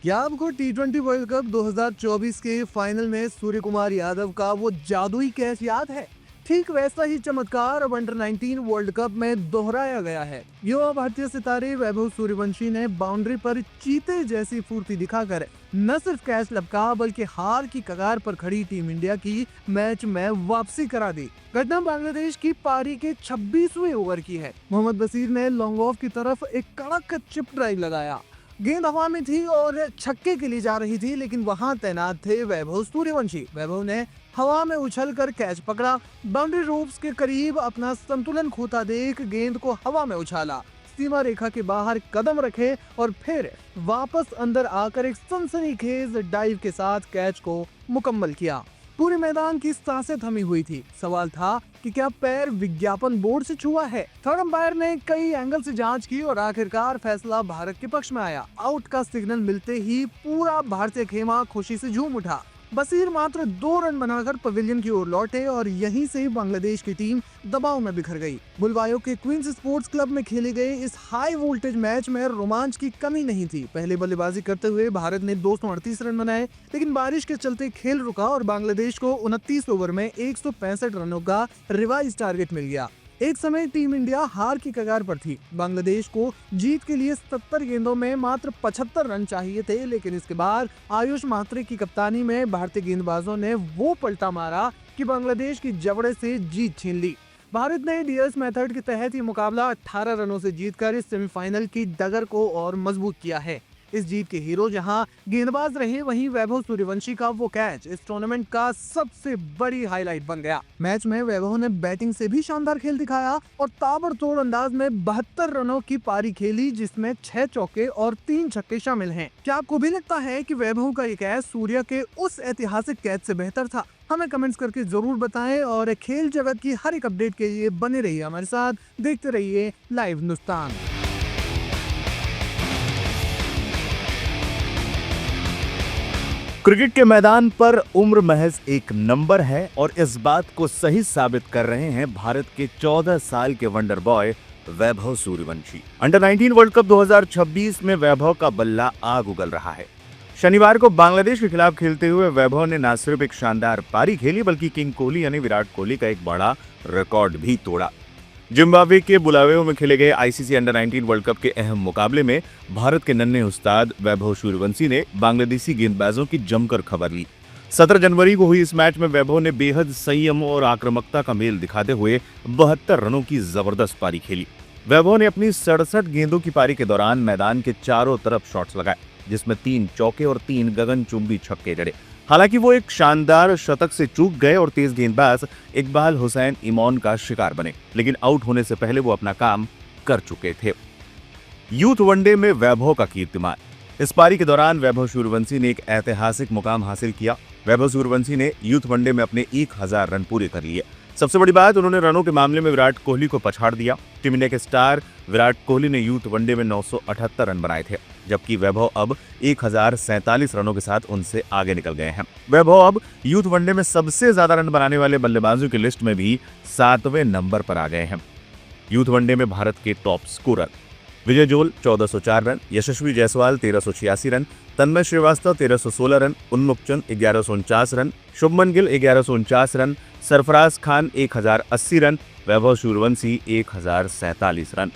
क्या आपको टी20 world cup 2024 के फाइनल में सूर्य कुमार यादव का वो जादुई कैच याद है? ठीक वैसा ही चमत्कार अब अंडर 19 वर्ल्ड कप में दोहराया गया है। युवा भारतीय सितारे वैभव सूर्यवंशी ने बाउंड्री पर चीते जैसी फुर्ती दिखाकर न सिर्फ कैच लपका बल्कि हार की कगार पर खड़ी टीम इंडिया की मैच में वापसी करा दी। घटना बांग्लादेश की पारी के 26वें ओवर की है। मोहम्मद बशीर ने लॉन्ग ऑफ की तरफ एक कड़क चिप ड्राइव लगाया। गेंद हवा में थी और छक्के के लिए जा रही थी, लेकिन वहां तैनात थे वैभव सूर्यवंशी। वैभव ने हवा में उछलकर कैच पकड़ा, बाउंड्री रोप्स के करीब अपना संतुलन खोता देख गेंद को हवा में उछाला, सीमा रेखा के बाहर कदम रखे और फिर वापस अंदर आकर एक सनसनीखेज डाइव के साथ कैच को मुकम्मल किया। पूरे मैदान की सांसें थमी हुई थी। सवाल था कि क्या पैर विज्ञापन बोर्ड से छुआ है? थर्ड अंपायर ने कई एंगल से जांच की और आखिरकार फैसला भारत के पक्ष में आया। आउट का सिग्नल मिलते ही पूरा भारतीय खेमा खुशी से झूम उठा। बशीर मात्र 2 रन बनाकर पवेलियन की ओर लौटे और यहीं से बांग्लादेश की टीम दबाव में बिखर गई। बुलवायो के क्वींस स्पोर्ट्स क्लब में खेले गए इस हाई वोल्टेज मैच में रोमांच की कमी नहीं थी। पहले बल्लेबाजी करते हुए भारत ने 238 रन बनाए, लेकिन बारिश के चलते खेल रुका और बांग्लादेश को 29 ओवर में 165 रनों का रिवाइज टारगेट मिल गया। एक समय टीम इंडिया हार की कगार पर थी। बांग्लादेश को जीत के लिए 70 गेंदों में मात्र 75 रन चाहिए थे, लेकिन इसके बाद आयुष मात्रे की कप्तानी में भारतीय गेंदबाजों ने वो पलटा मारा कि बांग्लादेश की जबड़े से जीत छीन ली। भारत ने डीएस मेथड के तहत ये मुकाबला 18 रनों से जीतकर इस सेमीफाइनल की डगर को और मजबूत किया है। इस जीत के हीरो जहां गेंदबाज रहे, वहीं वैभव सूर्यवंशी का वो कैच इस टूर्नामेंट का सबसे बड़ी हाईलाइट बन गया। मैच में वैभव ने बैटिंग से भी शानदार खेल दिखाया और ताबड़तोड़ अंदाज में 72 रनों की पारी खेली, जिसमें 6 चौके और 3 छक्के शामिल हैं। क्या आपको भी लगता है कि वैभव का ये कैच सूर्य के उस ऐतिहासिक कैच से बेहतर था? हमें कमेंट्स करके जरूर बताएं और खेल जगत की हर एक अपडेट के लिए बने रहिए हमारे साथ। देखते रहिए लाइव हिंदुस्तान। क्रिकेट के मैदान पर उम्र महज एक नंबर है और इस बात को सही साबित कर रहे हैं भारत के 14 साल के wonder boy Vaibhav Suryavanshi. Under 19 world cup 2026 में वैभव का बल्ला आग उगल रहा है। शनिवार को बांग्लादेश के खिलाफ खेलते हुए वैभव ने न सिर्फ एक शानदार पारी खेली, बल्कि किंग कोहली यानी विराट कोहली का एक बड़ा रिकॉर्ड भी तोड़ा। जिम्बाब्वे के बुलावेओ में खेले गए आईसीसी अंडर 19 वर्ल्ड कप के अहम मुकाबले में भारत के नन्हे उस्ताद वैभव सूर्यवंशी ने बांग्लादेशी गेंदबाजों की जमकर खबर ली। 17 जनवरी को हुई इस मैच में वैभव ने बेहद संयम और आक्रामकता का मेल दिखाते हुए 72 रनों की जबरदस्त पारी खेली। वैभव ने अपनी 67 गेंदों की पारी के दौरान मैदान के चारों तरफ शॉट्स लगाए, जिसमें 3 चौके और 3 गगनचुंबी छक्के जड़े। हालांकि वो एक शानदार शतक से चूक गए और तेज गेंदबाज इकबाल हुसैन इमोन का शिकार बने, लेकिन आउट होने से पहले वो अपना काम कर चुके थे। यूथ वनडे में वैभव का कीर्तिमान। इस पारी के दौरान वैभव सूर्यवंशी ने एक ऐतिहासिक मुकाम हासिल किया। वैभव सूर्यवंशी ने यूथ वनडे में अपने 1000 रन पूरे कर लिए। सबसे बड़ी बात, उन्होंने रनों के मामले में विराट कोहली को पछाड़ दिया। टीम इंडिया के स्टार विराट कोहली ने यूथ वनडे में 978 रन बनाए थे, जबकि वैभव अब 1047 रनों के साथ उनसे आगे निकल गए हैं। वैभव अब यूथ वनडे में सबसे ज्यादा रन बनाने वाले बल्लेबाजों की लिस्ट में भी 7वें नंबर पर आ गए हैं। यूथ वनडे में भारत के top scorer Vijay Zol 1404 run, Yashasvi Jaiswal 1386 run, Tanmay Srivastava 1316 run, Unmukt Chand 1149 run, Shubman Gill 1149 run, Sarfaraz Khan 1080 run, Vaibhav Suryavanshi 1047 run.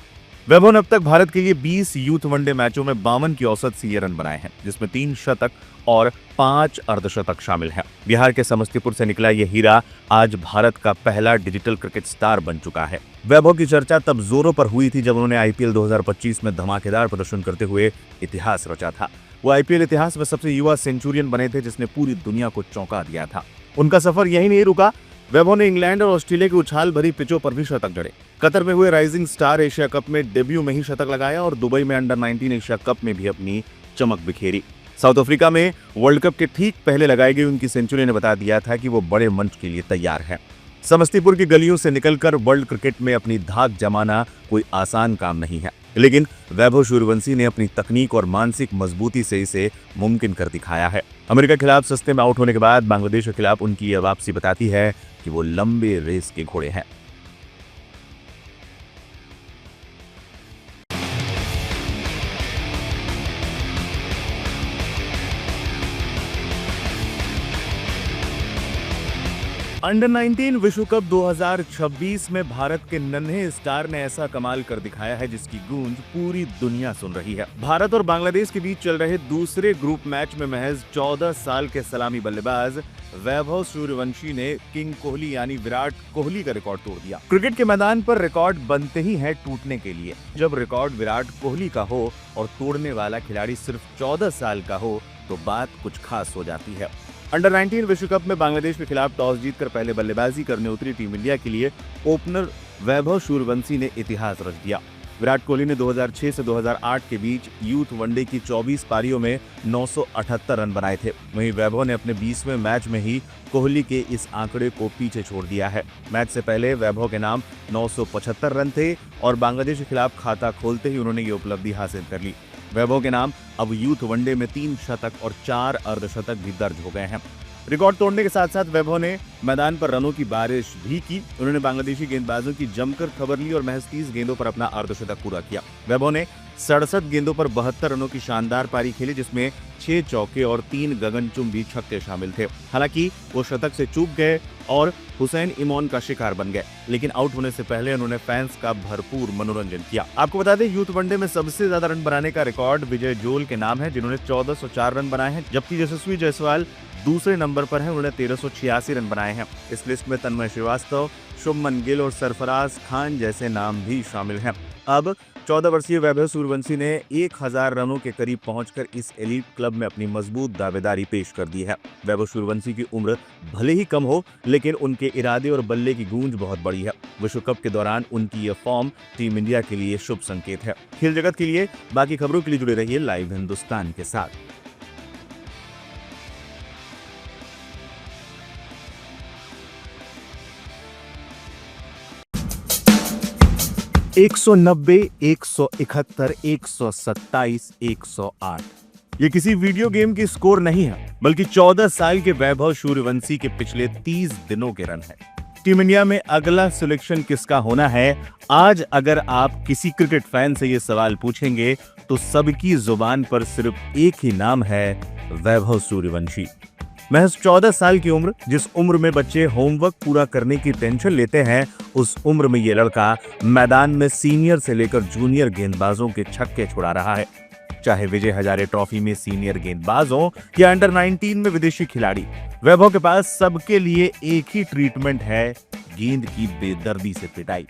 Vaibhav ने अब तक भारत के लिए 20 यूथ वनडे मैचों में 52 की औसत से ये रन बनाए हैं, जिसमें 3 शतक और 5 अर्धशतक शामिल हैं। बिहार के समस्तीपुर से निकला ये हीरा आज भारत का पहला डिजिटल क्रिकेट स्टार बन चुका है। वैभव की चर्चा तब जोरों पर हुई थी जब उन्होंने आईपीएल 2025 में धमाकेदार प्रदर्शन करते हुए इतिहास रचा था। वो आईपीएल इतिहास में सबसे युवा सेंचुरियन बने थे, जिसने पूरी दुनिया को चौंका दिया था। उनका सफर यही नहीं रुका। वैभव ने इंग्लैंड और ऑस्ट्रेलिया की उछाल भरी पिचों पर भी शतक जड़े। कतर में हुए राइजिंग स्टार एशिया कप में डेब्यू में ही शतक लगाया और दुबई में अंडर 19 एशिया कप में भी अपनी चमक बिखेरी। साउथ अफ्रीका में वर्ल्ड कप के ठीक पहले लगाई गई उनकी सेंचुरी ने बता दिया था कि वो बड़े मंच के लिए तैयार है। समस्तीपुर की गलियों से निकलकर वर्ल्ड क्रिकेट में अपनी धाक जमाना कोई आसान काम नहीं है, लेकिन वैभव सूर्यवंशी ने अपनी तकनीक और मानसिक मजबूती से इसे मुमकिन कर दिखाया है। अमेरिका के खिलाफ सस्ते में आउट होने के बाद बांग्लादेश के खिलाफ उनकी यह वापसी बताती है कि वो लंबे रेस के घोड़े हैं। अंडर 19 विश्व कप 2026 में भारत के नन्हे स्टार ने ऐसा कमाल कर दिखाया है जिसकी गूंज पूरी दुनिया सुन रही है। भारत और बांग्लादेश के बीच चल रहे दूसरे ग्रुप मैच में महज 14 साल के सलामी बल्लेबाज वैभव सूर्यवंशी ने किंग कोहली यानी विराट कोहली का रिकॉर्ड तोड़ दिया। क्रिकेट के मैदान पर रिकॉर्ड बनते ही हैं टूटने के लिए। जब रिकॉर्ड विराट कोहली का हो और तोड़ने वाला खिलाड़ी सिर्फ 14 साल का हो तो बात कुछ खास हो जाती है। अंडर 19 विश्व कप में बांग्लादेश के खिलाफ टॉस जीतकर पहले बल्लेबाजी करने उतरी टीम इंडिया के लिए ओपनर वैभव सूर्यवंशी ने इतिहास रच दिया। विराट कोहली ने 2006 से 2008 के बीच यूथ वनडे की 24 पारियों में 978 रन बनाए थे। वहीं वैभव ने अपने 20वें मैच में ही कोहली के इस आंकड़े को पीछे छोड़ दिया है। मैच से पहले वैभव के नाम 975 रन थे और बांग्लादेश के खिलाफ खाता खोलते ही उन्होंने ये उपलब्धि हासिल कर ली। वैभव के नाम अब यूथ वनडे में 3 शतक और 4 अर्धशतक भी दर्ज हो गए हैं। रिकॉर्ड तोड़ने के साथ साथ वैभव ने मैदान पर रनों की बारिश भी की। उन्होंने बांग्लादेशी गेंदबाजों की जमकर खबर ली और महज 30 गेंदों पर अपना अर्धशतक पूरा किया। वैभव ने 67 गेंदों पर 72 रनों की शानदार पारी खेली जिसमें 6 चौके और 3 गगनचुंबी छक्के शामिल थे। हालांकि वो शतक से चूक गए और हुसैन इमोन का शिकार बन गए, लेकिन आउट होने से पहले उन्होंने फैंस का भरपूर मनोरंजन किया। आपको बता दें यूथ वनडे में सबसे ज्यादा रन बनाने का रिकॉर्ड विजय जोल के नाम है जिन्होंने 1404 रन बनाए हैं, जबकि यशस्वी जायसवाल दूसरे नंबर पर है, उन्होंने 1386 रन बनाए हैं। इस लिस्ट में तन्मय श्रीवास्तव, शुभमन गिल और सरफराज खान जैसे नाम भी शामिल हैं। अब 14 वर्षीय वैभव सूर्यवंशी ने 1000 रनों के करीब पहुंचकर इस एलीट क्लब में अपनी मजबूत दावेदारी पेश कर दी है। वैभव सूर्यवंशी की उम्र भले ही कम हो, लेकिन उनके इरादे और बल्ले की गूंज बहुत बड़ी है। विश्व कप के दौरान उनकी यह फॉर्म टीम इंडिया के लिए शुभ संकेत है। खेल जगत के लिए बाकी खबरों के लिए जुड़े रहिए लाइव हिंदुस्तान के साथ। 190, 171, 127, 108 ये किसी वीडियो गेम की स्कोर नहीं है, बल्कि 14 साल के वैभव सूर्यवंशी के पिछले 30 दिनों के रन है। टीम इंडिया में अगला सिलेक्शन किसका होना है? आज अगर आप किसी क्रिकेट फैन से ये सवाल पूछेंगे तो सबकी जुबान पर सिर्फ एक ही नाम है, वैभव सूर्यवंशी। महज 14 साल की उम्र, जिस उम्र में बच्चे होमवर्क पूरा करने की टेंशन लेते हैं, उस उम्र में ये लड़का मैदान में सीनियर से लेकर जूनियर गेंदबाजों के छक्के छुड़ा रहा है। चाहे विजय हजारे ट्रॉफी में सीनियर गेंदबाज हो या अंडर 19 में विदेशी खिलाड़ी, वैभव के पास सबके लिए एक ही ट्रीटमेंट है, गेंद की बेदर्दी से पिटाई।